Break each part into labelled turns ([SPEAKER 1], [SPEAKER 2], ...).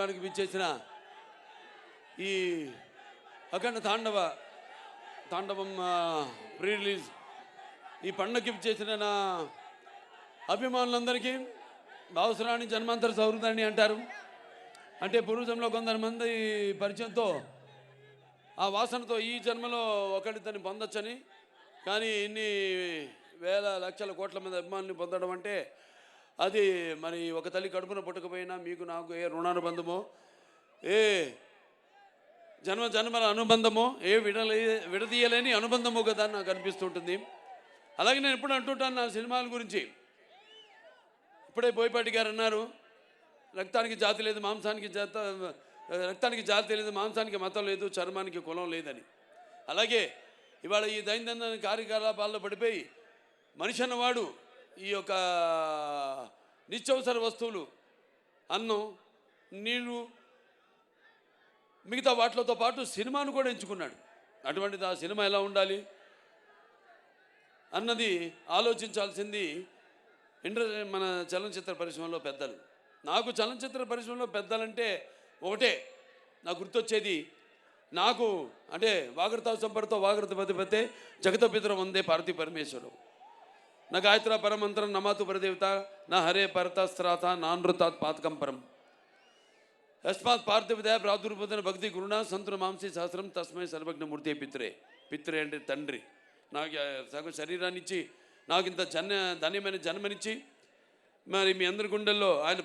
[SPEAKER 1] మనకి విచ్చేసిన ఈ అఖండ తాండవం ప్రీ రిలీజ్ ఈ పండుగకి విచ్చేసిన నా అభిమానులందరికీ భావసరాన్ని జన్మాంతర సౌహృదాన్ని అంటారు. అంటే పూర్వజంలో కొంతమంది పరిచయంతో ఆ వాసనతో ఈ జన్మలో ఒకటి పొందొచ్చని, కానీ ఇన్ని వేల లక్షల కోట్ల మంది అభిమానులు పొందడం అంటే అది మరి ఒక తల్లి కడుపున పుట్టకపోయినా మీకు నాకు ఏ రుణానుబంధమో, ఏ జన్మల అనుబంధమో, ఏ విడదీయలేని అనుబంధమో కదా నాకు అనిపిస్తుంటుంది. అలాగే నేను ఎప్పుడు అంటుంటాను నా సినిమాల గురించి. ఇప్పుడే బోయపాటి గారు అన్నారు, రక్తానికి జాతి లేదు, రక్తానికి జాతి లేదు, మాంసానికి మతం లేదు, చర్మానికి కులం లేదని. అలాగే ఇవాళ ఈ దైనందిన కార్యకలాపాల్లో పడిపోయి మనిషి అన్నవాడు ఈ యొక్క నిత్యవసర వస్తువులు, అన్నం, నీళ్ళు, మిగతా వాటితో పాటు సినిమాను కూడా ఎంచుకున్నాడు. అటువంటిది ఆ సినిమా ఎలా ఉండాలి అన్నది ఆలోచించాల్సింది మన చలనచిత్ర పరిశ్రమలో పెద్దలు. నాకు చలనచిత్ర పరిశ్రమలో పెద్దలంటే ఒకటే నాకు గుర్తొచ్చేది, నాకు అంటే వాగర్తావు సంపర్తో వాగర్త పతిపతే జగత పితరం వందే పార్వతీ పరమేశ్వరం నా గాయత్ర పరమంత్రం నమాతు పరదేవత నా హరే పరతస్త్రాత నానృతాత్ పాతకం పరం యస్మాత్ పార్థివదయ ప్రాదుర్బోధన భక్తి గురుణ సంతున మాంసీ సహస్రం తస్మై సర్వజ్ఞ మూర్తి పిత్రే అంటే తండ్రి. నాకు సగం శరీరాన్ని ఇచ్చి నాకు ఇంత ధన్యమైన జన్మనిచ్చి మరి మీ అందరి గుండెల్లో ఆయన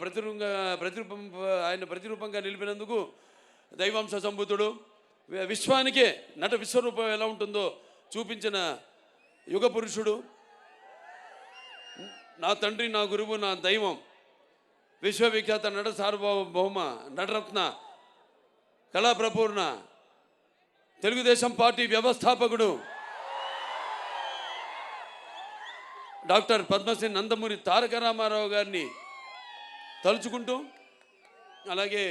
[SPEAKER 1] ప్రతిరూపంగా నిలిపినందుకు దైవాంశ సంభూతుడు, విశ్వానికే నట విశ్వరూపం ఎలా ఉంటుందో చూపించిన యుగ పురుషుడు, నా తండ్రి, నా గురువు, నా దైవం, విశ్వవిఖ్యాత నట సార్వభౌమ నటరత్న కళాప్రపూర్ణ తెలుగుదేశం పార్టీ వ్యవస్థాపకుడు డాక్టర్ పద్మశ్రీ నందమూరి తారక రామారావు గారిని తలుచుకుంటూ, అలాగే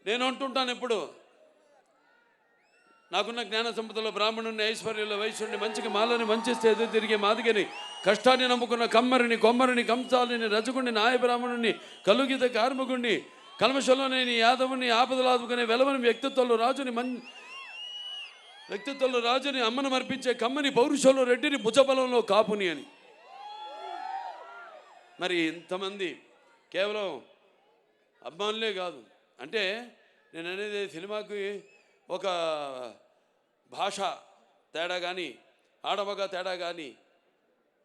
[SPEAKER 1] నేను అంటుంటాను ఎప్పుడు, నాకున్న జ్ఞాన సంపదలో బ్రాహ్మణుని, ఐశ్వర్యంలో వైశ్యుడిని, మంచికి మాలని వంచిస్తే ఎదురు తిరిగే మాదిగని, కష్టాన్ని నమ్ముకున్న కమ్మరిని, కొమ్మరిని, కంసాలిని, రజకుడిని, నాయ బ్రాహ్మణుని, కలుగిత కార్మికుడిని, కల్మషంలోనేని యాదవుని, ఆపదలాదుకునే వెలవని వ్యక్తిత్వంలో రాజుని, అమ్మను మర్పించే కమ్మని, పౌరుషంలో రెడ్డిని, భుజబలంలో కాపుని అని. మరి ఇంతమంది కేవలం అభిమానులే కాదు. అంటే నేను అనేది సినిమాకి ఒక భాష తేడా కానీ, ఆడమగ తేడా కానీ,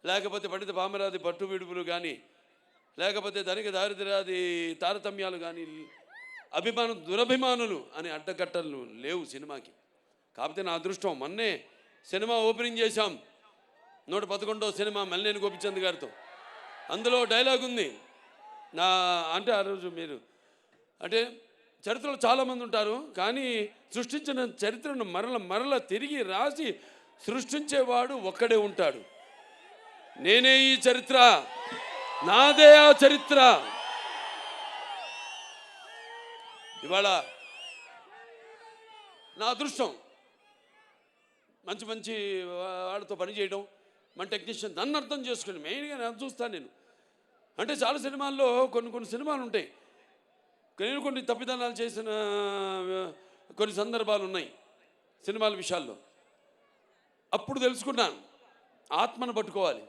[SPEAKER 1] లేకపోతే పండిత పామరాది పట్టు విడుపులు కానీ, లేకపోతే ధనిక దారిద్ర్యాది తారతమ్యాలు కానీ, దురభిమానులు అనే అడ్డకట్టలు లేవు సినిమాకి. కాకపోతే నా అదృష్టం, మొన్నే సినిమా ఓపెనింగ్ చేశాం, 111వ సినిమా మల్లేని గోపిచంద్ గారితో. అందులో డైలాగ్ ఉంది అంటే ఆ రోజు మీరు అంటే చరిత్రలో చాలామంది ఉంటారు, కానీ సృష్టించిన చరిత్రను మరల తిరిగి రాసి సృష్టించేవాడు ఒక్కడే ఉంటాడు. నేనే ఈ చరిత్ర, నాదే ఆ చరిత్ర. ఇవాళ నా అదృష్టం మంచి వాళ్ళతో పనిచేయడం, మన టెక్నీషియన్ నన్ను అర్థం చేసుకుని మెయిన్గా నేను చూస్తాను. నేను అంటే చాలా సినిమాల్లో కొన్ని సినిమాలు ఉంటాయి, నేను కొన్ని తప్పిదనాలు చేసిన కొన్ని సందర్భాలు ఉన్నాయి సినిమాల విషయాల్లో. అప్పుడు తెలుసుకున్నాను, ఆత్మను పట్టుకోవాలి.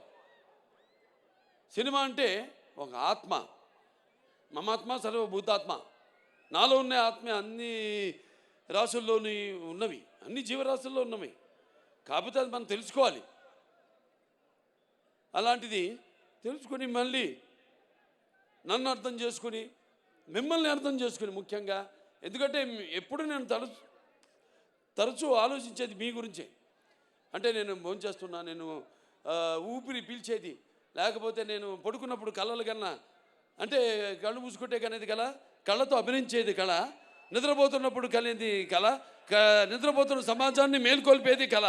[SPEAKER 1] సినిమా అంటే ఒక ఆత్మ, మమాత్మ సర్వభూతాత్మ. నాలో ఉన్న ఆత్మ అన్ని రాసుల్లోని ఉన్నవి, అన్ని జీవరాశుల్లో ఉన్నవి. కాకపోతే అది మనం తెలుసుకోవాలి. అలాంటిది తెలుసుకొని మళ్ళీ నన్ను అర్థం చేసుకుని, మిమ్మల్ని అర్థం చేసుకుని ముఖ్యంగా, ఎందుకంటే ఎప్పుడు నేను తరచూ ఆలోచించేది మీ గురించే. అంటే నేను భోంచేస్తున్నా, నేను ఊపిరి పీల్చేది, లేకపోతే నేను పడుకున్నప్పుడు కళలు కన్నా, అంటే కళ్ళు మూసుకుంటే కనేది కళ, కళ్ళతో అభినయించేది కళ, నిద్రపోతున్నప్పుడు కనేది కళ, నిద్రపోతున్న సమాజాన్ని మేల్కొల్పేది కళ.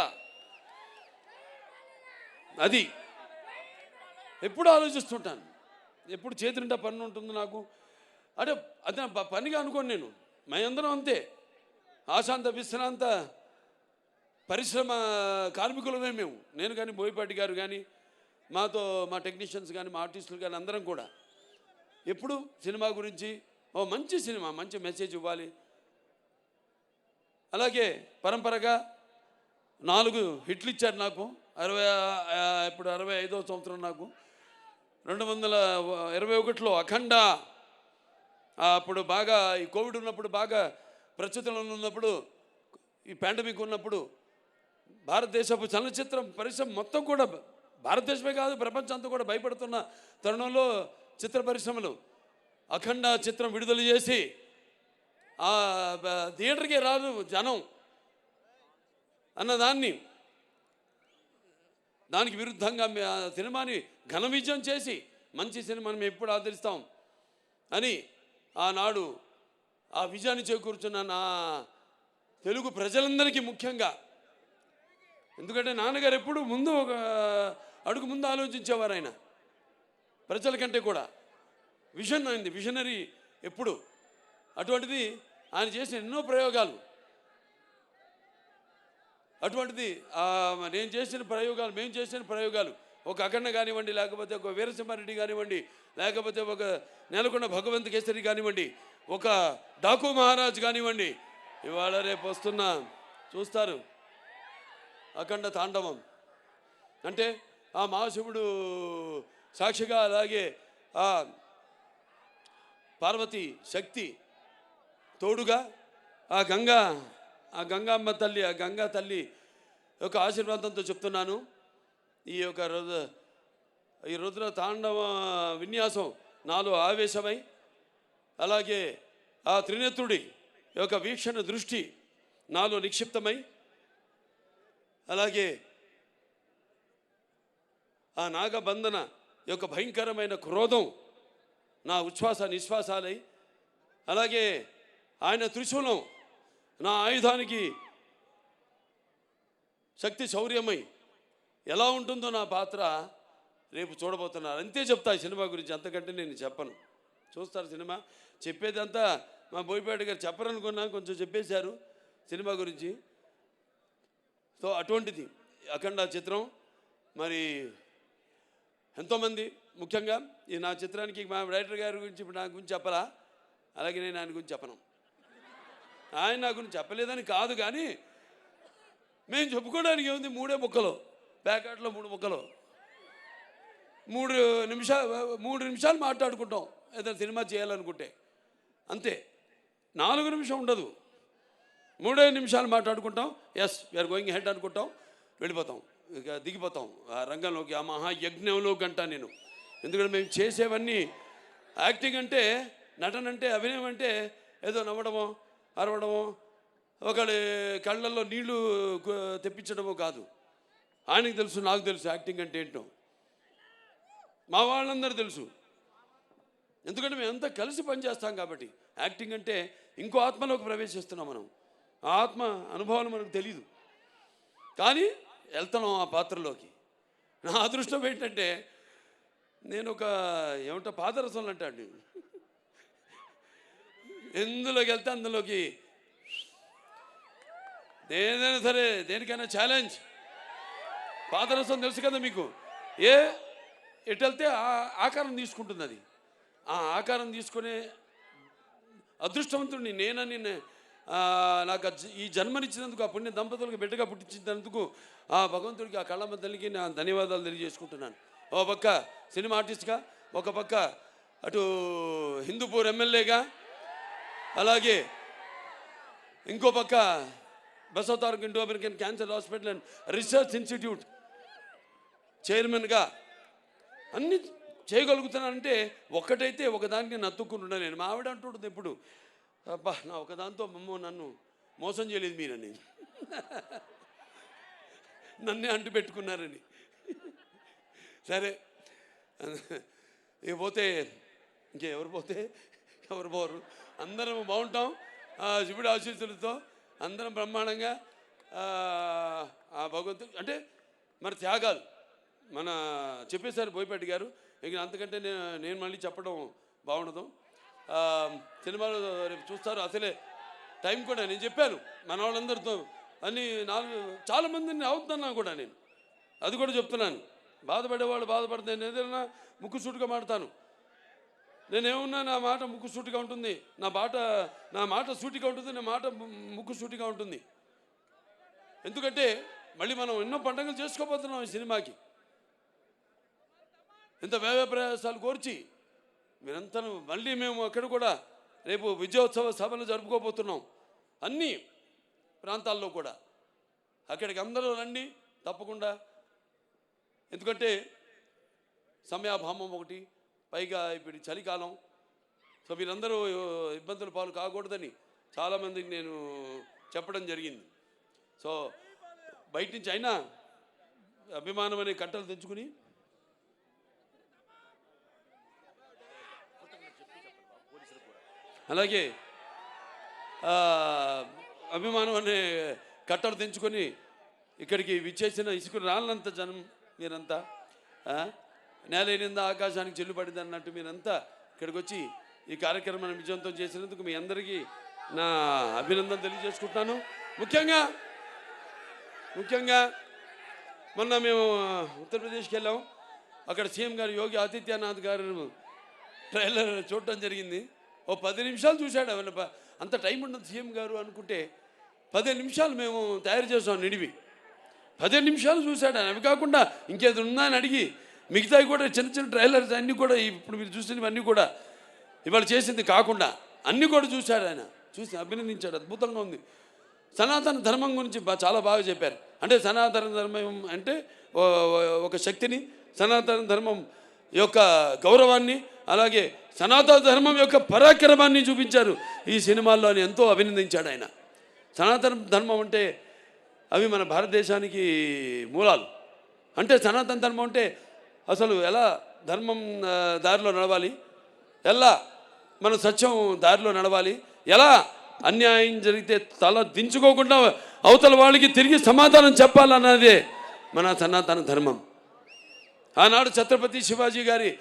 [SPEAKER 1] అది ఎప్పుడు ఆలోచిస్తుంటాను, ఎప్పుడు చేతి నిండా పని ఉంటుంది నాకు. అంటే అదే పనిగా అనుకోను నేను, మేమందరం అంతే, ఆశాంత విశ్రాంత పరిశ్రమ కార్మికులమే మేము. నేను కానీ, బోయపాటి గారు కానీ, మా టెక్నీషియన్స్ కానీ, మా ఆర్టిస్టులు కానీ, అందరం కూడా ఎప్పుడు సినిమా గురించి ఓ మంచి సినిమా, మంచి మెసేజ్ ఇవ్వాలి. అలాగే పరంపరగా 4 హిట్లు ఇచ్చారు నాకు. ఇప్పుడు 65వ సంవత్సరం నాకు. 2021లో అఖండ, అప్పుడు బాగా ఈ కోవిడ్ ఉన్నప్పుడు, బాగా ప్రస్తుతంలో ఉన్నప్పుడు, ఈ పాండమిక్ ఉన్నప్పుడు భారతదేశపు చలనచిత్ర పరిశ్రమ మొత్తం కూడా, భారతదేశమే కాదు ప్రపంచం అంతా కూడా భయపడుతున్న తరుణంలో చిత్ర పరిశ్రమలు అఖండ చిత్రం విడుదల చేసి థియేటర్కి రాదు జనం అన్నదాన్ని, దానికి విరుద్ధంగా సినిమాని ఘన విజయం చేసి మంచి సినిమాని మేము ఎప్పుడు ఆదరిస్తాం అని ఆనాడు ఆ విజయాన్ని చేకూర్చున్న నా తెలుగు ప్రజలందరికీ ముఖ్యంగా, ఎందుకంటే నాన్నగారు ఎప్పుడు ముందు ఒక అడుగు ముందు ఆలోచించేవారు. ఆయన ప్రజల కంటే కూడా విజన్ అయింది, విజనరీ ఎప్పుడు. అటువంటిది ఆయన చేసిన ఎన్నో ప్రయోగాలు, అటువంటిది నేను చేసిన ప్రయోగాలు, మేము చేసిన ప్రయోగాలు, ఒక అఖండ కానివ్వండి, లేకపోతే ఒక వీరసింహారెడ్డి కానివ్వండి, లేకపోతే ఒక నెలకొండ భగవంత్ కేసరి కానివ్వండి, ఒక డాకు మహారాజ్ కానివ్వండి, ఇవాళ రేపు వస్తున్న చూస్తారు అఖండ తాండవం. అంటే ఆ మహాశివుడు సాక్షిగా, అలాగే ఆ పార్వతి శక్తి తోడుగా, ఆ గంగామ్మ తల్లి, ఆ గంగా తల్లి యొక్క ఆశీర్వాదంతో చెప్తున్నాను. ఈ రుద్ర తాండవ విన్యాసం నాలో ఆవేశమై, అలాగే ఆ త్రినేత్రుడి యొక్క వీక్షణ దృష్టి నాలో నిక్షిప్తమై, అలాగే ఆ నాగబంధన యొక్క భయంకరమైన క్రోధం నా ఉచ్ఛ్వాస నిశ్వాసాలై, అలాగే ఆయన త్రిశూలం నా ఆయుధానికి శక్తి శౌర్యమై ఎలా ఉంటుందో నా పాత్ర రేపు చూడబోతున్నారు. అంతే చెప్తా ఈ సినిమా గురించి, అంతకంటే నేను చెప్పను. చూస్తారు సినిమా. చెప్పేదంతా మా బోయపేట గారు చెప్పరనుకున్నా, కొంచెం చెప్పేశారు సినిమా గురించి. సో అటువంటిది అఖండ చిత్రం. మరి ఎంతోమంది, ముఖ్యంగా ఈ నా చిత్రానికి మా డైరెక్టర్ గారి గురించి ఇప్పుడు నా గురించి చెప్పరా, అలాగే నేను ఆయన గురించి చెప్పను. ఆయన నా గురించి చెప్పలేదని కాదు, కానీ మేము చెప్పుకోవడానికి ఏముంది, 3 ముక్కలు, ప్యాకెట్లో 3 ముక్కలు, 3 నిమిషాలు మాట్లాడుకుంటాం ఏదైనా సినిమా చేయాలనుకుంటే, అంతే. 4 నిమిషం ఉండదు, 3 నిమిషాలు మాట్లాడుకుంటాం. ఎస్ వీఆర్ గోయింగ్ హెడ్ అనుకుంటాం, వెళ్ళిపోతాం, ఇక దిగిపోతాం ఆ రంగంలోకి, ఆ మహాయజ్ఞంలో గంట నేను. ఎందుకంటే మేము చేసేవన్నీ యాక్టింగ్ అంటే, నటన అంటే, అభినయం అంటే ఏదో నవ్వడమో అరవడమో ఒకళ్ళ కళ్ళల్లో నీళ్లు తెప్పించడమో కాదు. ఆయనకు తెలుసు, నాకు తెలుసు యాక్టింగ్ అంటే ఏంటో, మా వాళ్ళందరూ తెలుసు. ఎందుకంటే మేము అంతా కలిసి పనిచేస్తాం కాబట్టి. యాక్టింగ్ అంటే ఇంకో ఆత్మలోకి ప్రవేశిస్తున్నాం మనం, ఆ ఆత్మ అనుభవాలు మనకు తెలీదు, కానీ వెళ్తున్నాం ఆ పాత్రలోకి. నా అదృష్టం ఏంటంటే నేను ఒక ఏమంటా పాదరసంలో అంటాడు, ఎందులోకి వెళ్తే అందులోకి, ఏదైనా సరే దేనికైనా ఛాలెంజ్. పాదరసం తెలుసు కదా మీకు, ఎటు వెళ్తే ఆకారం తీసుకుంటుంది. అది ఆ ఆకారం తీసుకునే అదృష్టవంతుడిని నేనని, నాకు ఈ జన్మనిచ్చినందుకు, ఆ పుణ్య దంపతులకు బిడ్డగా పుట్టించినందుకు ఆ భగవంతుడికి, ఆ కళ్ళమ్మ తల్లికి నా ధన్యవాదాలు తెలియజేసుకుంటున్నాను. ఒక పక్క సినిమా ఆర్టిస్ట్గా, ఒక పక్క అటు హిందూపూర్ ఎమ్మెల్యేగా, అలాగే ఇంకో పక్క Basavataraka Indo American cancer hospital and research institute చైర్మన్గా అన్నీ చేయగలుగుతున్నానంటే ఒక్కటైతే ఒకదానికి నేను అతుక్కుంటున్నా. నేను మా ఆవిడ అంటుంటుంది ఎప్పుడు, అబ్బా నా ఒకదాంతో నన్ను మోసం చేయలేదు మీరని, నన్నే అంటు పెట్టుకున్నారని. సరే ఇక పోతే ఇంకెవరు పోతే ఎవరు పోరు, అందరం బాగుంటాం శివుడి ఆశీస్సులతో, అందరం బ్రహ్మాండంగా. ఆ భగవంతుడు అంటే మన త్యాగాలు మన చెప్పేశారు బోయపాటి గారు, ఇక అంతకంటే నేను మళ్ళీ చెప్పడం బాగుండదు. సినిమాలో రేపు చూస్తారు. అసలే టైం కూడా నేను చెప్పాను మన వాళ్ళందరితో, అన్ని చాలామందిని అవుతున్నాను కూడా నేను, అది కూడా చెప్తున్నాను. బాధపడేవాళ్ళు బాధపడితే నేను ఏదైనా ముక్కుసూటుగా మాడతాను. నేనేమన్నా నా మాట ముక్కు సూటిగా ఉంటుంది, నా మాట సూటిగా ఉంటుంది, నా మాట ముక్కు సూటిగా ఉంటుంది. ఎందుకంటే మళ్ళీ మనం ఎన్నో పండుగలు చేసుకోబోతున్నాం ఈ సినిమాకి. ఇంత వ్యయ ప్రయాసాలు కోర్చి మీరంతా మళ్ళీ మేము అక్కడ కూడా రేపు విజయోత్సవ సభలు జరుపుకోబోతున్నాం అన్ని ప్రాంతాల్లో కూడా. అక్కడికి అందరూ రండి తప్పకుండా. ఎందుకంటే సమయాభావం ఒకటి, పైగా ఇప్పుడు చలికాలం. సో మీరందరూ ఇబ్బందుల పాలు కాకూడదని చాలామందికి నేను చెప్పడం జరిగింది. సో బయట నుంచి అయినా అభిమానం అనే కట్టలు తెంచుకుని అలాగే అభిమానం అనే కట్టలు తెంచుకొని ఇక్కడికి విచ్చేసిన ఇసుక రాళ్ళంత జనం మీరంతా, నేలైనందా ఆకాశానికి చెల్లుపడింది అన్నట్టు మీరంతా ఇక్కడికి వచ్చి ఈ కార్యక్రమాన్ని విజయవంతం చేసినందుకు మీ అందరికీ నా అభినందన తెలియజేసుకుంటున్నాను. ముఖ్యంగా మొన్న మేము ఉత్తరప్రదేశ్కి వెళ్ళాం. అక్కడ సీఎం గారు యోగి ఆదిత్యనాథ్ గారు ట్రైలర్ చూడటం జరిగింది. ఓ 10 నిమిషాలు చూశాడు. అంత టైం ఉండదు సీఎం గారు అనుకుంటే 15 నిమిషాలు మేము తయారు చేసాం నిడివి. 15 నిమిషాలు చూశాడు ఆయన. అవి కాకుండా ఇంకేదో ఉందా అని అడిగి మిగతావి కూడా చిన్న ట్రైలర్స్ అన్నీ కూడా ఇప్పుడు మీరు చూసినవన్నీ కూడా ఇవాళ చేసింది కాకుండా అన్నీ కూడా చూశాడు ఆయన. చూసి అభినందించాడు. అద్భుతంగా ఉంది. సనాతన ధర్మం గురించి చాలా బాగా చెప్పారు. అంటే సనాతన ధర్మం అంటే ఒక శక్తిని, సనాతన ధర్మం యొక్క గౌరవాన్ని, అలాగే సనాతన ధర్మం యొక్క పరాక్రమాన్ని చూపించారు ఈ సినిమాల్లో అని ఎంతో అభినందించాడు ఆయన. సనాతన ధర్మం అంటే అవి మన భారతదేశానికి మూలాలు. అంటే సనాతన ధర్మం అంటే అసలు ఎలా ధర్మం దారిలో నడవాలి, ఎలా మన సత్యం దారిలో నడవాలి, ఎలా అన్యాయం జరిగితే తల దించుకోకుండా అవతల వాళ్ళకి తిరిగి సమాధానం చెప్పాలన్నదే మన సనాతన ధర్మం. ఆనాడు ఛత్రపతి శివాజీ గారి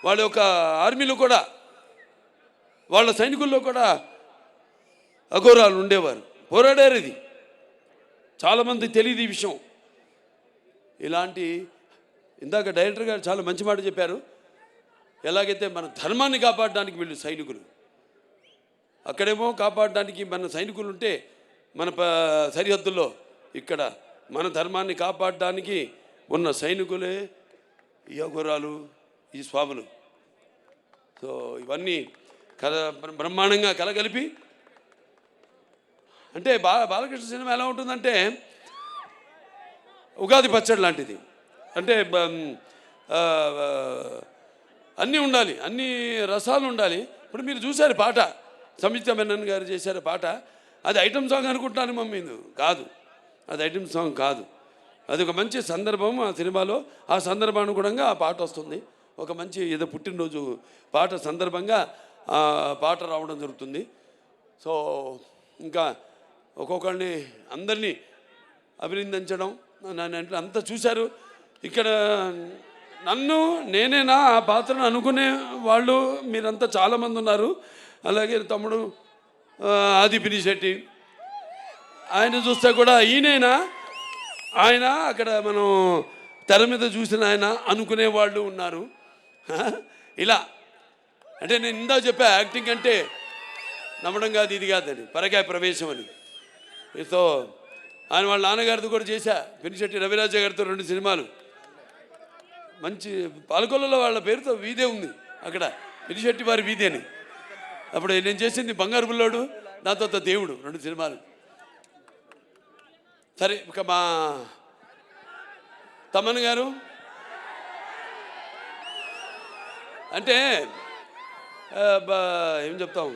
[SPEAKER 1] వాళ్ళ యొక్క ఆర్మీలో కూడా, వాళ్ళ సైనికుల్లో కూడా అఘోరాలు ఉండేవారు, పోరాడారు. ఇది చాలామంది తెలియదు ఈ విషయం. ఇలాంటి ఇందాక డైరెక్టర్ గారు చాలా మంచి మాట చెప్పారు. ఎలాగైతే మన ధర్మాన్ని కాపాడడానికి వీళ్ళు సైనికులు, అక్కడేమో కాపాడడానికి మన సైనికులు ఉంటే మన సరిహద్దుల్లో ఇక్కడ మన ధర్మాన్ని కాపాడడానికి ఉన్న సైనికులే ఈ అఘోరాలు, ఈ స్వాములు. సో ఇవన్నీ బ్రహ్మాండంగా కలగలిపి అంటే బాలకృష్ణ సినిమా ఎలా ఉంటుందంటే ఉగాది పచ్చడి లాంటిది. అంటే అన్నీ ఉండాలి, అన్ని రసాలు ఉండాలి. ఇప్పుడు మీరు చూశారు పాట, సంయుక్త మెనన్ గారు చేశారు పాట. అది ఐటమ్ సాంగ్ అనుకుంటున్నాను మమ్మీ, కాదు, అది ఐటమ్ సాంగ్ కాదు. అది ఒక మంచి సందర్భం ఆ సినిమాలో. ఆ సందర్భానుగుణంగా ఆ పాట వస్తుంది. ఒక మంచి ఏదో పుట్టినరోజు పాట సందర్భంగా ఆ పాట రావడం జరుగుతుంది. సో ఇంకా ఒక్కొక్కరిని అందరినీ అభినందించడం, నన్ను అంతా చూశారు. ఇక్కడ నన్ను నేనేనా ఆ పాత్రను అనుకునే వాళ్ళు మీరంతా చాలామంది ఉన్నారు. అలాగే తమ్ముడు ఆది పినిశెట్టి, ఆయన చూస్తే కూడా ఈయనైనా ఆయన అక్కడ మనం తెర మీద చూసిన ఆయన అనుకునే వాళ్ళు ఉన్నారు. ఇలా అంటే నేను ఇందా చెప్పా, యాక్టింగ్ అంటే నమ్మడం కాదు, ఇది కాదని, పరకాయ ప్రవేశం అని. సో ఆయన వాళ్ళ నాన్నగారితో కూడా చేశా, పినిశెట్టి రవిరాజ గారితో 2 సినిమాలు. మంచి పాలకొల్లలో వాళ్ళ పేరుతో వీధే ఉంది అక్కడ, పినిశెట్టి వారి వీధి అని. అప్పుడు నేను చేసింది బంగారు బుల్లోడు, దాంతో దేవుడు, 2 సినిమాలు. సరే ఇక మా తమన్ గారు అంటే ఏం చెప్తాం,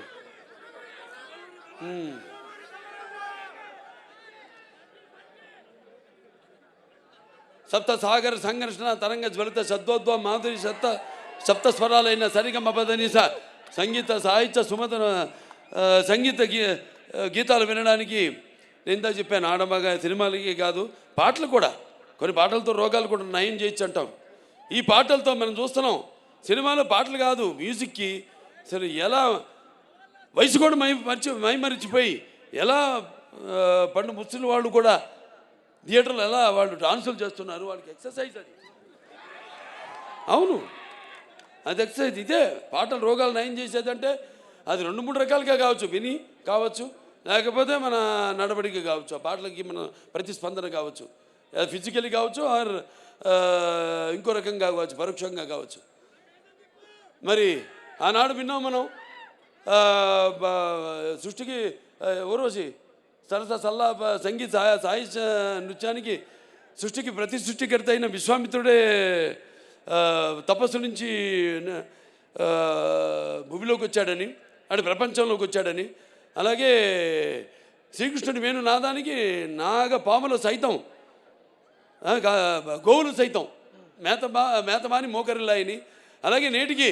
[SPEAKER 1] సప్త సాగర సంఘర్షణ తరంగ జ్వలిత సద్వోద్వ మాధురి సప్త స్వరాలైన సరిగమ పదనిస సంగీత సాహిత్య సుమత సంగీత గీతాలు వినడానికి నేను ఇందా చెప్పాను. ఆడమగా సినిమాలకి కాదు, పాటలు కూడా, కొన్ని పాటలతో రోగాలు కూడా నయం చేయొచ్చు అంటాం. ఈ పాటలతో మనం చూస్తున్నాం. సినిమాలో పాటలు కాదు, మ్యూజిక్కి అసలు ఎలా వయసు కూడా మైమరిచిపోయి ఎలా పండు ముసలి వాళ్ళు కూడా థియేటర్లో ఎలా వాళ్ళు డాన్సులు చేస్తున్నారు, వాళ్ళకి ఎక్సర్సైజ్ అది. అవును, అది ఎక్సర్సైజ్. ఇదే పాటలు రోగాలు నయం చేసేదంటే అది 2-3 రకాలుగా కావచ్చు. విని కావచ్చు, లేకపోతే మన నడవడిక కావచ్చు, ఆ పాటలకి మన ప్రతిస్పందన కావచ్చు, ఫిజికలీ కావచ్చు, ఆర్ ఇంకో రకంగా కావచ్చు, పరోక్షంగా కావచ్చు. మరి ఆనాడు విన్నాం మనం సృష్టికి ఊర్వశి సరస సల్లా సంగీత సాహిత్య నృత్యానికి సృష్టికి ప్రతి సృష్టికర్త అయిన విశ్వామిత్రుడే తపస్సు నుంచి భూమిలోకి వచ్చాడని, ఆడు ప్రపంచంలోకి వచ్చాడని. అలాగే శ్రీకృష్ణుడి వేణు నాదానికి నాగపాములు సైతం, గోవులు సైతం మేతమాని మోకరిల్లాయని. అలాగే నేటికి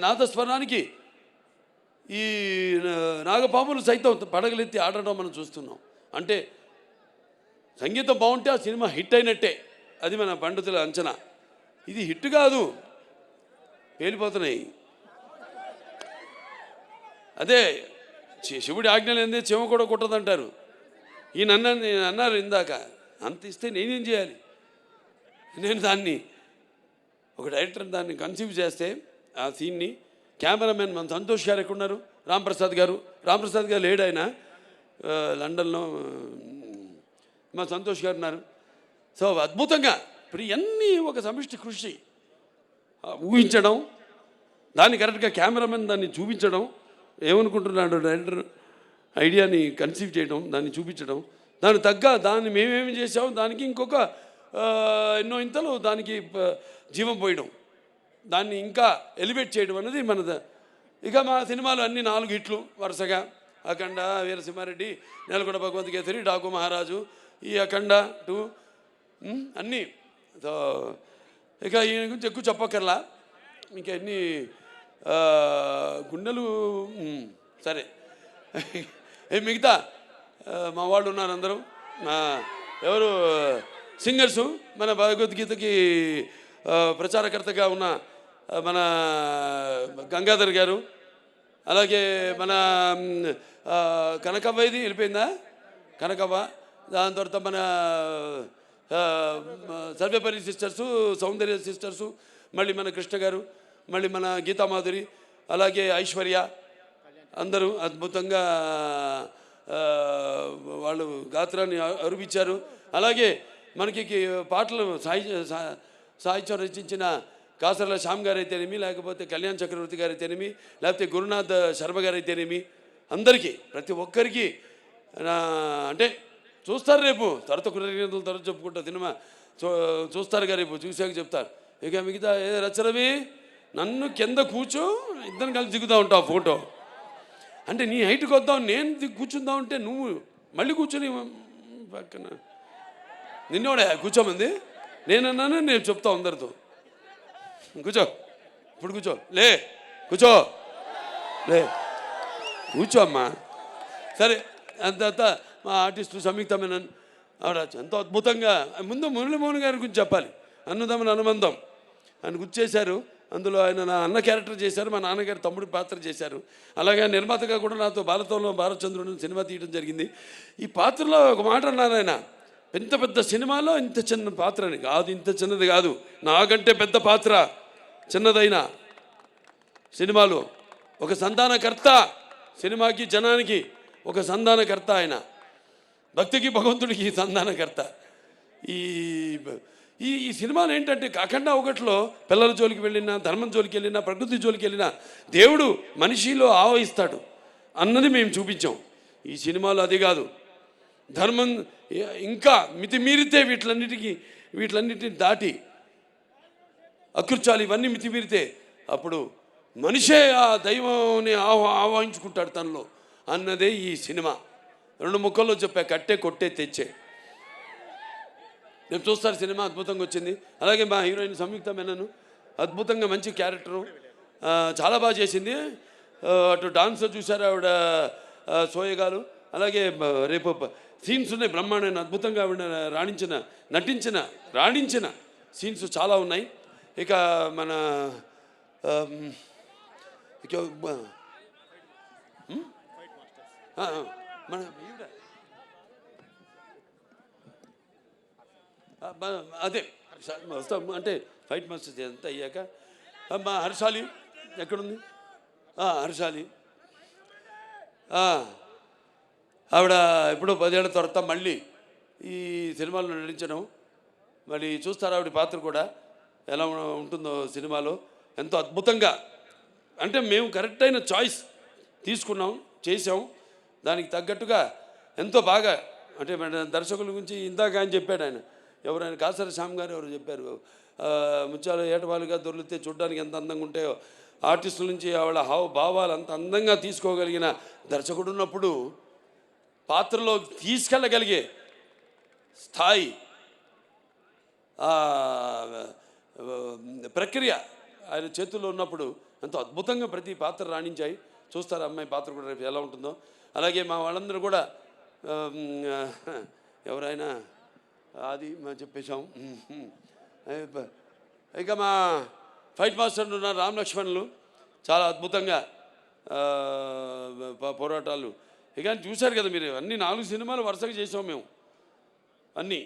[SPEAKER 1] నాదస్వరానికి ఈ నాగపాములు సైతం పడగలెత్తి ఆడటం మనం చూస్తున్నాం. అంటే సంగీతం బాగుంటే ఆ సినిమా హిట్ అయినట్టే, అది మన పండితుల అంచనా. ఇది హిట్ కాదు, పేలిపోతున్నాయి. అదే శివుడి ఆజ్ఞలు ఏంది, చెమ కూడా కుట్టదంటారు. ఈయన అన్నారు ఇందాక, అంత ఇస్తే నేనేం చేయాలి? నేను దాన్ని ఒక డైరెక్టర్ దాన్ని కన్సీవ్ చేస్తే ఆ సీన్ని కెమెరామెన్ మన సంతోష్ గారు ఎక్కడున్నారు, రాంప్రసాద్ గారు లేడు, ఆయన లండన్లో. మా సంతోష్ గారు ఉన్నారు. సో అద్భుతంగా ఇప్పుడు ఇవన్నీ ఒక సమిష్టి కృషి, ఊహించడం, దాన్ని కరెక్ట్గా కెమెరామెన్ దాన్ని చూపించడం, ఏమనుకుంటున్నాడు డైరెక్టర్ ఐడియాని కన్సీవ్ చేయడం, దాన్ని చూపించడం, దాన్ని మేమేమి చేసాము దానికి ఇంకొక ఎన్నో ఇంతలు దానికి జీవం పోయడం, దాన్ని ఇంకా ఎలివేట్ చేయడం అనేది మనది. ఇక మా సినిమాలు అన్నీ 4 హిట్లు వరుసగా: అఖండ, వీరసింహారెడ్డి, నెలకొండ భగవంత్ కేసరి, డాకు మహారాజు, ఈ అఖండ 2 అన్నీ. సో ఇక ఈయన గురించి ఎక్కువ చెప్పక్కర్లా, ఇంకా ఎన్ని గుండెలు. సరే, మిగతా మా వాళ్ళు ఉన్నారు అందరూ, ఎవరు సింగర్సు. మన భగవద్గీతకి ప్రచారకర్తగా ఉన్న మన గంగాధర్ గారు, అలాగే మన కనకవ్వ, ఇది వెళ్ళిపోయిందా కనకవ్వ, దాని తర్వాత మన సర్వేపల్లి సిస్టర్సు, సౌందర్య సిస్టర్సు, మళ్ళీ మన కృష్ణ గారు, మళ్ళీ మన గీతామాధురి, అలాగే ఐశ్వర్య, అందరూ అద్భుతంగా వాళ్ళు గాత్రాన్ని అరువిచ్చారు. అలాగే మనకి పాటలు సాహిత్యం రచించిన కాసర్ల శ్యామ్ గారు అయితేనేమి, లేకపోతే కళ్యాణ్ చక్రవర్తి గారు అయితేనేమి, లేకపోతే గురునాథ్ శర్మ గారు అయితేనేమి, అందరికీ ప్రతి ఒక్కరికి అంటే చూస్తారు రేపు, తరత కృతజ్ఞతలు తరచు చెప్పుకుంటా సినిమా చూస్తారుగా రేపు, చూసాక చెప్తారు. ఇక మిగతా రచరవి నన్ను కింద కూర్చో, ఇద్దరం కలిసి దిగుతూ ఉంటావు ఫోటో. అంటే నీ హైట్కి వద్దాం, నేను కూర్చుందాం అంటే నువ్వు మళ్ళీ కూర్చొని పక్కన నిన్నోడే కూర్చోమంది. నేనన్నాను, నేను చెప్తా అందరితో, కూర్చో, ఇప్పుడు కూర్చో, కూర్చో అమ్మా. సరే, అంత మా ఆర్టిస్టు సంయుక్త మేనన్ ఆవిడ ఎంతో అద్భుతంగా, ముందు మురళీమోహన్ గారి గురించి చెప్పాలి. అన్నదమ్ముల అనుబంధం ఆయన గుర్తు చేశారు. అందులో ఆయన నా అన్న క్యారెక్టర్ చేశారు, మా నాన్నగారు తమ్ముడి పాత్ర చేశారు. అలాగే నిర్మాతగా కూడా నాతో బాలచంద్రుడు సినిమా తీయడం జరిగింది. ఈ పాత్రలో ఒక మాట అన్నారు ఆయన, ఇంత పెద్ద సినిమాలో ఇంత చిన్న పాత్ర అని. కాదు, ఇంత చిన్నది కాదు, నాకంటే పెద్ద పాత్ర, చిన్నదైన సినిమాలో ఒక సంధానకర్త, సినిమాకి జనానికి ఒక సంధానకర్త ఆయన, భక్తికి భగవంతుడికి సంధానకర్త. ఈ ఈ సినిమాలు ఏంటంటే అఖండ 1లో పిల్లల జోలికి వెళ్ళినా, ధర్మం జోలికి వెళ్ళినా, ప్రకృతి జోలికి వెళ్ళినా దేవుడు మనిషిలో ఆవహిస్తాడు అన్నది మేము చూపించాం. ఈ సినిమాలో అది కాదు, ధర్మం ఇంకా మితిమీరితే వీటిలన్నిటిని దాటి అకృత్యాలు ఇవన్నీ మితిమీరితే అప్పుడు మనిషే ఆ దైవాన్ని ఆవాహించుకుంటాడు తనలో అన్నదే ఈ సినిమా. 2 ముక్కల్లో చెప్పా, కట్టే కొట్టే తెచ్చే. రేపు చూస్తారు, సినిమా అద్భుతంగా వచ్చింది. అలాగే మా హీరోయిన్ సంయుక్త మేనన్ అద్భుతంగా మంచి క్యారెక్టరు, చాలా బాగా చేసింది. అటు డాన్స్ చూశారు ఆవిడ, సోయగాలు. అలాగే రేపు సీన్స్ ఉన్నాయి బ్రహ్మాండమైన, అద్భుతంగా ఆవిడ రాణించిన సీన్స్ చాలా ఉన్నాయి. ఇక మన మన అదే వస్తాం అంటే ఫైట్ మాస్టర్స్ అంతా అయ్యాక అమ్మా హర్షాలి ఎక్కడుంది? హర్షాలి ఆవిడ ఎప్పుడో 10 ఏళ్ల తర్వాత మళ్ళీ ఈ సినిమాలో నటించడం, మరి చూస్తారు ఆవిడ పాత్ర కూడా ఎలా ఉంటుందో సినిమాలో. ఎంతో అద్భుతంగా, అంటే మేము కరెక్ట్ అయిన చాయిస్ తీసుకున్నాం, చేసాం, దానికి తగ్గట్టుగా ఎంతో బాగా. అంటే దర్శకుల గురించి ఇందాక ఆయన చెప్పాడు, ఎవరైనా కాసర శ్యామ్ గారు ఎవరు చెప్పారు, ముత్యాలు ఏటవాలుగా దొరికితే చూడడానికి ఎంత అందంగా ఉంటాయో, ఆర్టిస్టుల నుంచి ఆవిడ భావాలు అంత అందంగా తీసుకోగలిగిన దర్శకుడు ఉన్నప్పుడు పాత్రలో తీసుకెళ్ళగలిగే స్థాయి, ప్రక్రియ ఆయన చేతుల్లో ఉన్నప్పుడు ఎంతో అద్భుతంగా ప్రతి పాత్ర రాణించాయి. చూస్తారు అమ్మాయి పాత్ర కూడా రేపు ఎలా ఉంటుందో. అలాగే మా వాళ్ళందరూ కూడా ఎవరైనా అది మేము చెప్పేశాం. ఇక మా ఫైట్ మాస్టర్లు ఉన్న రామ్ లక్ష్మణులు చాలా అద్భుతంగా పోరాటాలు. ఇక చూశారు కదా మీరు, అన్ని 4 సినిమాలు వరుసగా చేసాం మేము అన్నీ.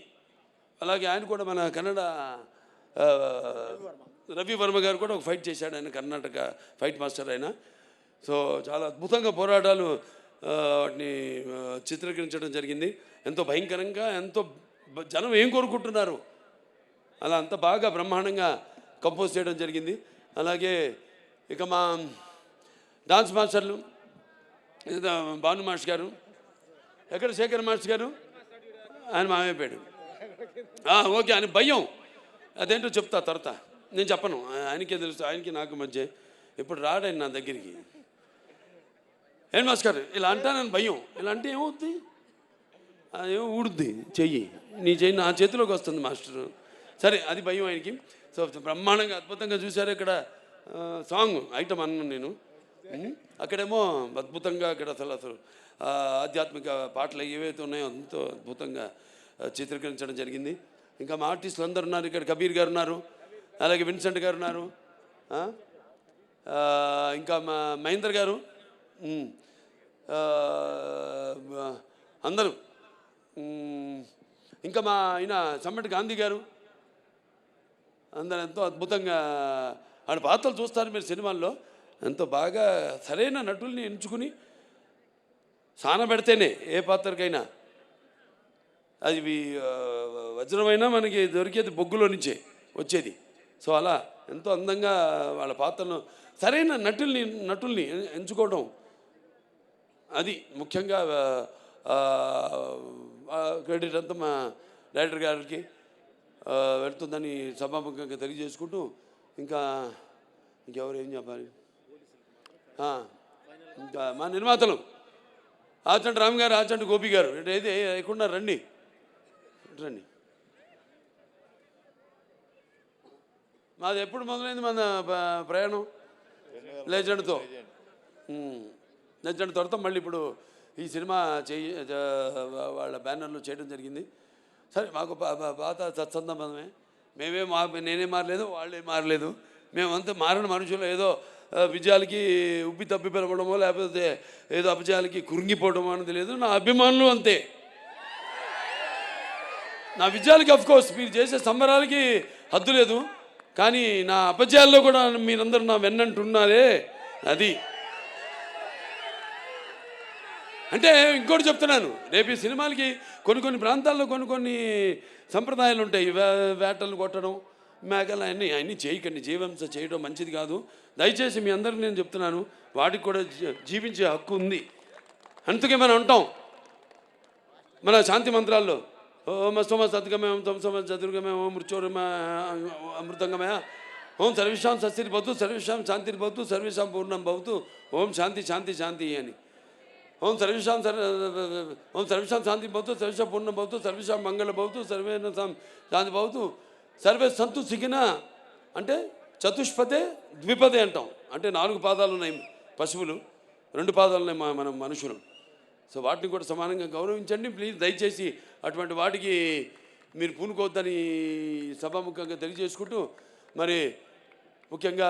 [SPEAKER 1] అలాగే ఆయన కూడా మన కన్నడ రవి వర్మ గారు కూడా ఒక ఫైట్ చేశాడు, ఆయన కర్ణాటక ఫైట్ మాస్టర్ ఆయన. సో చాలా అద్భుతంగా పోరాటాలు వాటిని చిత్రీకరించడం జరిగింది. ఎంతో భయంకరంగా, ఎంతో జనం ఏం కోరుకుంటున్నారు అలా అంత బాగా బ్రహ్మాండంగా కంపోజ్ చేయడం జరిగింది. అలాగే ఇక మా డాన్స్ మాస్టర్లు భాను మాస్టర్ గారు, ఎక్కడ శేఖర్ మాస్టర్ గారు, ఆయన మామైపోయాడు. ఓకే, ఆయన భయం అదేంటో చెప్తా తర్వాత, నేను చెప్పను, ఆయనకే తెలుసు, ఆయనకి నాకు మధ్య. ఇప్పుడు రాడాయన నా దగ్గరికి, ఏం మాస్టర్ ఇలా అంటానని భయం, ఇలా అంటే ఏమవుద్ది, అదేమో ఊడుద్ది చెయ్యి, నీ చెయ్యి నా చేతిలోకి వస్తుంది మాస్టరు, సరే అది భయం ఆయనకి. సో బ్రహ్మాండంగా అద్భుతంగా చూశారు. ఇక్కడ సాంగ్ ఐటమ్ అన్నాను నేను, అక్కడేమో అద్భుతంగా అక్కడ అసలు ఆధ్యాత్మిక పాటలు ఏవైతే ఉన్నాయో ఎంతో అద్భుతంగా చిత్రీకరించడం జరిగింది. ఇంకా మా ఆర్టిస్టులు అందరు ఉన్నారు, ఇక్కడ కబీర్ గారు ఉన్నారు, అలాగే విన్సెంట్ గారు ఉన్నారు, ఇంకా మా మహేందర్ గారు, అందరూ, ఇంకా మా ఆయన సమ్మటి గాంధీ గారు, అందరూ ఎంతో అద్భుతంగా ఆడ పాత్రలు చూస్తారు మీరు సినిమాల్లో. ఎంతో బాగా సరైన నటుల్ని ఎంచుకుని సానబెడితేనే ఏ పాత్రకైనా అది వజ్రమైనా మనకి దొరికేది బొగ్గులో నుంచే వచ్చేది. సో అలా ఎంతో అందంగా వాళ్ళ పాత్రను సరైన నటుల్ని ఎంచుకోవడం, అది ముఖ్యంగా క్రెడిట్ అంతా మా డైరెక్టర్ గారికి వెళ్తుందని సభాముఖంగా తెలియజేసుకుంటూ, ఇంకెవరు ఏం చెప్పాలి, ఇంకా మా నిర్మాతలు ఆచంటి రామ్ గారు, ఆచంటి గోపి గారు, ఏది లేకుండా రండి. మాది ఎప్పుడు మొదలైంది మన ప్రయాణం? లెజెండ్తో. లెజెండ్ తర్వాత మళ్ళీ ఇప్పుడు ఈ సినిమా వాళ్ళ బ్యానర్లో చేయడం జరిగింది. సరే, మాకు పాత సత్సంబంధమే, నేనే మారలేదు, వాళ్ళే మారలేదు, మేమంతా మారిన మనుషులు. ఏదో విజయాలకి ఉబ్బి తప్పి పిలవడమో లేకపోతే ఏదో అపజయాలకి కురింగిపోవడమో అనేది లేదు. నా అభిమానులు అంతే. నా విజయాలకి అఫ్కోర్స్ మీరు చేసే సంబరాలకి హద్దు లేదు, కానీ నా అపజయాల్లో కూడా మీరందరూ నా వెన్నంటున్నారే, అది. అంటే ఇంకోటి చెప్తున్నాను, రేపు ఈ సినిమాలకి కొన్ని ప్రాంతాల్లో కొన్ని సంప్రదాయాలు ఉంటాయి. వేటలు కొట్టడం, మేకలు, అన్నీ చేయకండి. జీవంశ చేయడం మంచిది కాదు. దయచేసి మీ అందరికీ నేను చెప్తున్నాను, వాటికి కూడా జీవించే హక్కు ఉంది. అందుకే మనం అంటాం మన శాంతి మంత్రాల్లో, ఓం అస్తమ సద్గమయ, ఓం తమసమ చతుర్గమయ, ఓం మృత్యోర్మ అమృతంగమయ, ఓం సర్వేషాం సస్తిర్భవతు, సర్వేషాం శాంతిర్భవతు, సర్వేషాం పూర్ణం భవతు, ఓం శాంతి శాంతి శాంతి అని. ఓం సర్వేషాం శాంతి భవతు, సర్వేషాం పూర్ణం భవతు, సర్వేషాం మంగళ భవతు, సర్వేషాం శాంతి భవతు, సర్వే సంతు సిగిన. అంటే చతుష్పదే ద్విపదే అంటాం. అంటే 4 పాదాలు ఉన్నాయి పశువులు, 2 పాదాలు ఉన్నాయి మనం మనుషులు. సో వాటిని కూడా సమానంగా గౌరవించండి ప్లీజ్. దయచేసి అటువంటి వాటికి మీరు పూనుకోవద్దని సభాముఖంగా తెలియజేసుకుంటూ, మరి ముఖ్యంగా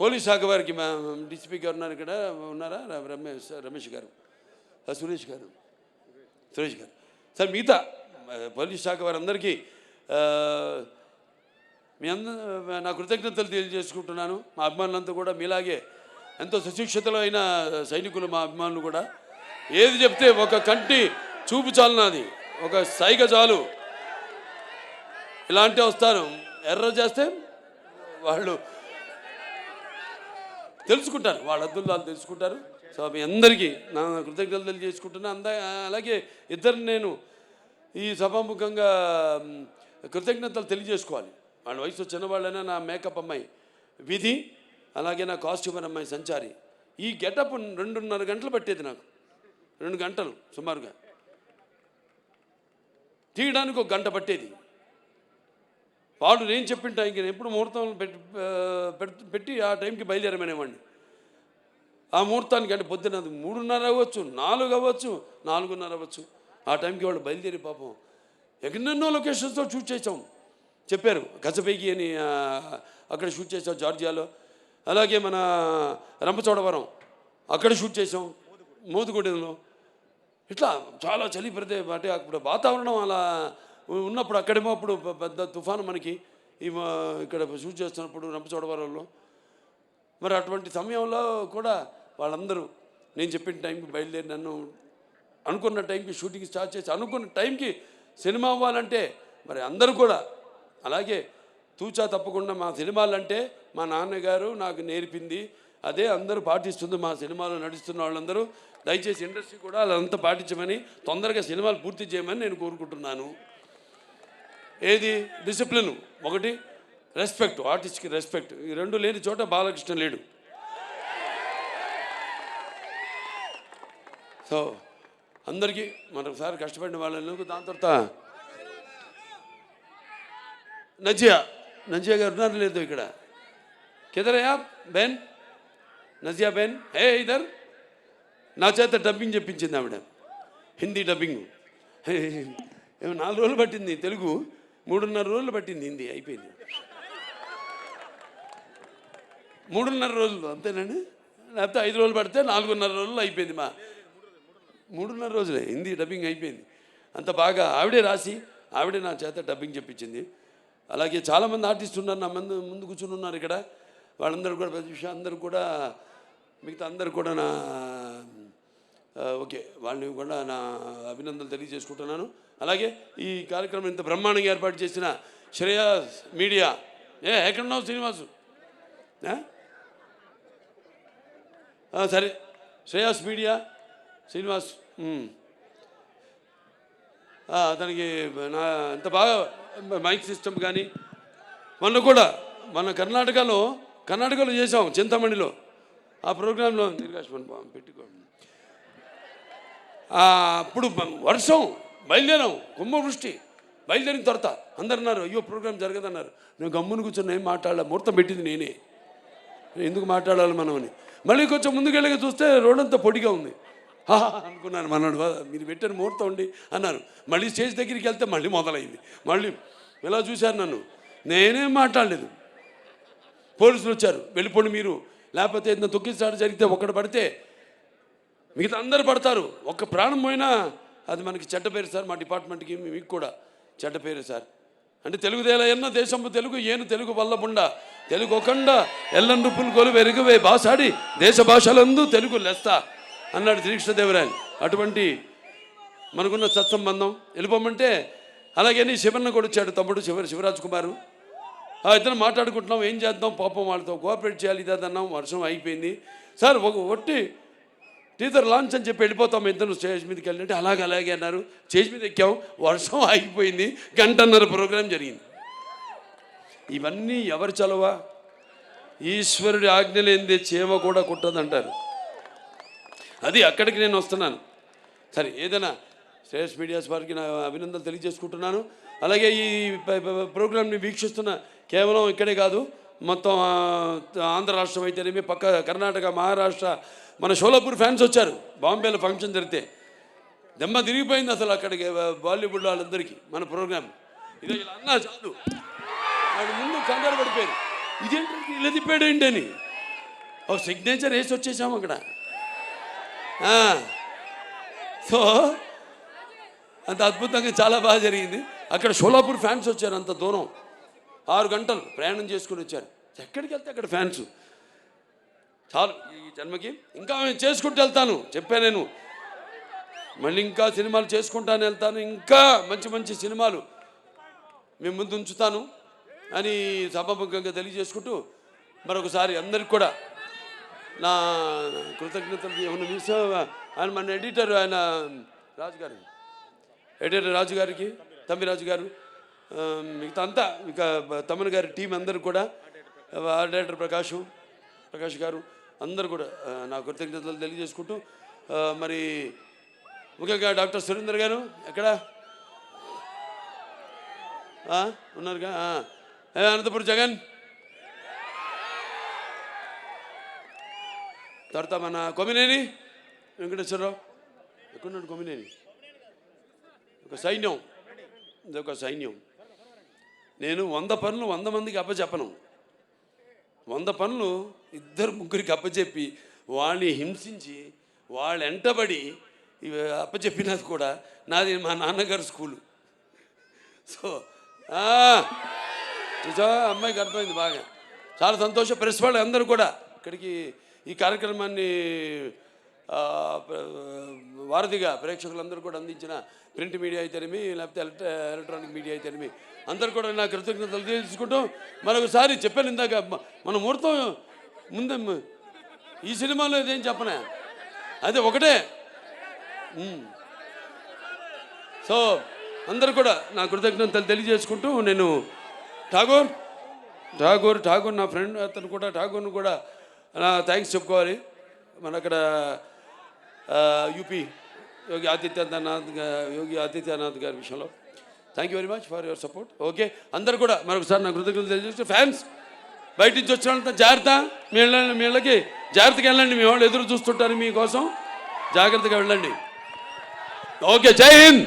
[SPEAKER 1] పోలీస్ శాఖ వారికి మా డిసిపి గారు ఉన్నారు, ఇక్కడ ఉన్నారా, రమేష్ గారు, సురేష్ గారు సార్, మిగతా పోలీస్ శాఖ వారందరికీ మీ అందరూ నా కృతజ్ఞతలు తెలియజేసుకుంటున్నాను. మా అభిమానులంతా కూడా మీలాగే ఎంతో సుశిక్షితులు అయిన సైనికులు మా అభిమానులు కూడా. ఏది చెప్తే ఒక కంటి చూపు చాలు, నాది ఒక సైగ చాలు. ఇలాంటి వస్తారు, ఎర్ర చేస్తే వాళ్ళు తెలుసుకుంటారు, వాళ్ళ అద్దులు వాళ్ళు తెలుసుకుంటారు. సో మీ అందరికీ నా కృతజ్ఞతలు తెలియజేసుకుంటున్నా. అలాగే ఇద్దరు నేను ఈ సభాముఖంగా కృతజ్ఞతలు తెలియజేసుకోవాలి. వాళ్ళ వయసు చిన్నవాళ్ళైనా నా మేకప్ అమ్మాయి విధి, అలాగే నా కాస్ట్యూమర్ అమ్మాయి సంచారి. ఈ గెటప్ 2.5 గంటలు పట్టేది నాకు, 2 గంటలు సుమారుగా. తీయడానికి 1 గంట పట్టేది. వాడు నేను చెప్పిన టైంకి ఎప్పుడు ముహూర్తం పెట్టి ఆ టైంకి బయలుదేరమనేవాడిని. ఆ ముహూర్తానికి అంటే పొద్దున 3:30 అవ్వచ్చు, 4 అవ్వచ్చు, 4:30 అవ్వచ్చు. ఆ టైంకి వాళ్ళు బయలుదేరి పాపం ఎన్నెన్నో లొకేషన్స్తో షూట్ చేసాం. చెప్పారు కసపేకి అని అక్కడ షూట్ చేసాం జార్జియాలో. అలాగే మన రంపచోడవరం అక్కడ షూట్ చేసాం, మోదుగూడెంలో. ఇట్లా చాలా చలి అంటే అప్పుడు వాతావరణం అలా ఉన్నప్పుడు అక్కడేమో అప్పుడు పెద్ద తుఫాను మనకి ఇక్కడ షూట్ చేస్తున్నప్పుడు రంపచోడవరంలో. మరి అటువంటి సమయంలో కూడా వాళ్ళందరూ నేను చెప్పిన టైంకి బయలుదేరి నన్ను అనుకున్న టైంకి షూటింగ్ స్టార్ట్ చేసి అనుకున్న టైంకి సినిమా అవ్వాలంటే మరి అందరూ కూడా అలాగే తూచా తప్పకుండా మా సినిమాలంటే మా నాన్నగారు నాకు నేర్పింది అదే అందరూ పాటిస్తుంది. మా సినిమాలో నడుస్తున్న వాళ్ళందరూ దయచేసి ఇండస్ట్రీ కూడా అదంతా పాటించమని, తొందరగా సినిమాలు పూర్తి చేయమని నేను కోరుకుంటున్నాను. ఏది డిసిప్లిన్, ఒకటి రెస్పెక్ట్, ఆర్టిస్ట్కి రెస్పెక్ట్, ఈ 2 లేని చోట బాలకృష్ణ లేడు. సో అందరికీ మరొకసారి కష్టపడిన వాళ్ళకు. దాని తర్వాత నజియా గారు ఉన్నారు లేదు ఇక్కడ, కిదరయా బెన్, నజియా బెన్ హే ఇదర్. నా చేత డబ్బింగ్ చెప్పించింది ఆవిడ, హిందీ డబ్బింగ్. 4 రోజులు పట్టింది తెలుగు, 3.5 రోజులు పట్టింది హిందీ. అయిపోయింది 3.5 రోజులు అంతేనండి, లేకపోతే 5 రోజులు పడితే 4.5 రోజులు అయిపోయింది. 3.5 రోజులే హిందీ డబ్బింగ్ అయిపోయింది. అంత బాగా ఆవిడే రాసి ఆవిడే నా చేత డబ్బింగ్ చెప్పించింది. అలాగే చాలామంది ఆర్టిస్టులు ఉన్నారు నా ముందు కూర్చుని ఉన్నారు ఇక్కడ. వాళ్ళందరూ కూడా ప్రతి విషయం అందరూ కూడా మిగతా అందరూ కూడా నా ఓకే వాళ్ళని కూడా నా అభినందనలు తెలియజేసుకుంటున్నాను. అలాగే ఈ కార్యక్రమం ఇంత బ్రహ్మాండంగా ఏర్పాటు చేసిన శ్రేయాస్ మీడియా, ఎక్కడున్నావు శ్రీనివాసు? సరే, శ్రేయాస్ మీడియా శ్రీనివాస్ అతనికి నా ఎంత బాగా మైక్ సిస్టమ్ కానీ మొన్న కూడా మన కర్ణాటకలో చేసాం చింతమణిలో. ఆ ప్రోగ్రాంలో పెట్టుకో అప్పుడు వర్షం బయలుదేరాం, కుంభవృష్టి. బయలుదేరిన తర్వాత అందరు అన్నారు అయ్యో ప్రోగ్రాం జరగదన్నారు. నేను గమ్మును కూర్చొని ఏం మాట్లాడాల, ముహూర్తం పెట్టింది నేనే, ఎందుకు మాట్లాడాలి మనం అని. మళ్ళీ కొంచెం ముందుకెళ్ళగా చూస్తే రోడ్ అంతా పొడిగా ఉంది. అనుకున్నాను మనోడు మీరు పెట్టిన ముహూర్తం ఉండి అన్నారు. మళ్ళీ స్టేజ్ దగ్గరికి వెళ్తే మళ్ళీ మొదలైంది. మళ్ళీ ఇలా చూశారు నన్ను, నేనేం మాట్లాడలేదు. పోలీసులు వచ్చారు, వెళ్ళిపోండి మీరు, లేకపోతే ఏదైనా తొక్కిసాడు జరిగితే ఒక్కడు పడితే మిగతా అందరు పడతారు, ఒక్క ప్రాణం పోయినా అది మనకి చెడ్డ పేరు సార్, మా డిపార్ట్మెంట్కి మీకు కూడా చెడ్డ పేరు సార్. అంటే తెలుగుదేలా ఎన్నో దేశంపు తెలుగు ఏను తెలుగు వల్లబుండ తెలుగు ఒకండ ఎల్లం రుప్పులు కొలువు ఎరుగవే బాసాడి దేశ భాషలందు తెలుగు లెస్త అన్నాడు శ్రీకృష్ణదేవరాయలు. అటువంటి మనకున్న సత్సంబంధం వెళ్ళిపోమంటే. అలాగే శివన్న కూడా వచ్చాడు, తమ్ముడు శివరాజ్ కుమారు. ఇద్దరు మాట్లాడుకుంటున్నాం, ఏం చేద్దాం పాపం వాళ్ళతో కోఆపరేట్ చేయాలి ఇదన్నాం. వర్షం అయిపోయింది సార్, ఒట్టి టీజర్ లాంచ్ అని చెప్పి వెళ్ళిపోతాం ఇద్దరు స్టేజ్ మీదకి వెళ్ళినట్టు. అలాగే అన్నారు. స్టేజ్ మీద ఎక్కాం, వర్షం ఆగిపోయింది, 1.5 గంట ప్రోగ్రాం జరిగింది. ఇవన్నీ ఎవరు చలవా? ఈశ్వరుడి ఆజ్ఞ లేనిదే చేమ కూడా కుట్టదంటారు. అది అక్కడికి నేను వస్తున్నాను. సరే, ఏదైనా శ్రేయస్ మీడియాస్ వారికి నా అభినందనలు తెలియజేసుకుంటున్నాను. అలాగే ఈ ప్రోగ్రాంని వీక్షిస్తున్న కేవలం ఇక్కడే కాదు, మొత్తం ఆంధ్ర రాష్ట్రం అయితేనేమి, పక్క కర్ణాటక, మహారాష్ట్ర, మన షోలాపూర్ ఫ్యాన్స్ వచ్చారు. బాంబేలో ఫంక్షన్ జరిగితే దెమ్మ తిరిగిపోయింది అసలు అక్కడికి బాలీవుడ్ వాళ్ళందరికీ మన ప్రోగ్రాం. ఇది ఇలా అన్నా చాలు, వాడు ముందు కంగారు పడిపోయారు, ఇదేంటి ఇలా తిప్పాడు ఏంటి అని. ఒక సిగ్నేచర్ వేసి వచ్చేసాము అక్కడ. సో అంత అద్భుతంగా చాలా బాగా జరిగింది. అక్కడ షోలాపూర్ ఫ్యాన్స్ వచ్చారు అంత దూరం. 6 గంటలు ప్రయాణం చేసుకుని వచ్చారు. ఎక్కడికి వెళ్తే అక్కడ ఫ్యాన్స్. చాలు ఈ జన్మకి, ఇంకా చేసుకుంటూ వెళ్తాను చెప్పా నేను. మళ్ళీ ఇంకా సినిమాలు చేసుకుంటాను వెళ్తాను, ఇంకా మంచి మంచి సినిమాలు మేము ముందు ఉంచుతాను అని సభాముఖంగా తెలియజేసుకుంటూ మరొకసారి అందరికి కూడా నా కృతజ్ఞతలు. ఏమన్నా మిస్ ఆయన మన ఎడిటర్ ఆయన రాజుగారు, ఎడిటర్ రాజుగారికి, తమ్మిరాజు గారు, మిగతా అంతా ఇక తమ్మన్ గారి టీం అందరు కూడా, డైరెక్టర్ ప్రకాష్ గారు అందరూ కూడా నా కృతజ్ఞతలు తెలియజేసుకుంటూ మరి ముఖ్యంగా డాక్టర్ సురేందర్ గారు ఎక్కడ ఉన్నారుగా, అనంతపురం జగన్, తర్వాత మన కొమ్మినేని వెంకటేశ్వరరావు ఎక్కడున్నాడు, కొమ్మినేని, ఒక సైన్యం, ఇదొక సైన్యం. నేను 100 పనులు 100 మందికి అప్పచెప్పను. 100 పనులు 2-3 అప్పచెప్పి వాళ్ళని హింసించి వాళ్ళు వెంటబడి ఇవి అప్పచెప్పినది కూడా నాది మా నాన్నగారు స్కూలు. సో చూసా అమ్మాయికి అర్థమైంది బాగా. చాలా సంతోషం. ప్రెస్ వాళ్ళు అందరూ కూడా ఇక్కడికి ఈ కార్యక్రమాన్ని వారధిగా ప్రేక్షకులందరూ కూడా అందించిన ప్రింట్ మీడియా అయితేనేమి, లేకపోతే ఎలక్ట్రానిక్ మీడియా అయితేనేమి అందరూ కూడా నా కృతజ్ఞతలు తెలుసుకుంటూ మరొకసారి చెప్పాను ఇందాక, మన ముహూర్తం ముందే ఈ సినిమాలో ఇదేం చెప్పనా, అదే ఒకటే. సో అందరూ కూడా నా కృతజ్ఞతలు తెలియజేసుకుంటూ నేను ఠాగూర్ నా ఫ్రెండ్, అతను కూడా ఠాగూర్ను కూడా నా థ్యాంక్స్ చెప్పుకోవాలి. మన అక్కడ యూపీ యోగి ఆదిత్యనాథ్ గారి విషయంలో thank you very much for your support. Okay, అందరు కూడా మరొకసారి నా కృతజ్ఞతలు తెలియజేస్తూ, ఫ్యాన్స్ బయట నుంచి వచ్చిన వాళ్ళంతా జాగ్రత్త, మీ ఇళ్ళకి జాగ్రత్తగా వెళ్ళండి. మీ వాళ్ళు ఎదురు చూస్తుంటారు మీకోసం, జాగ్రత్తగా వెళ్ళండి. ఓకే, జై హింద్.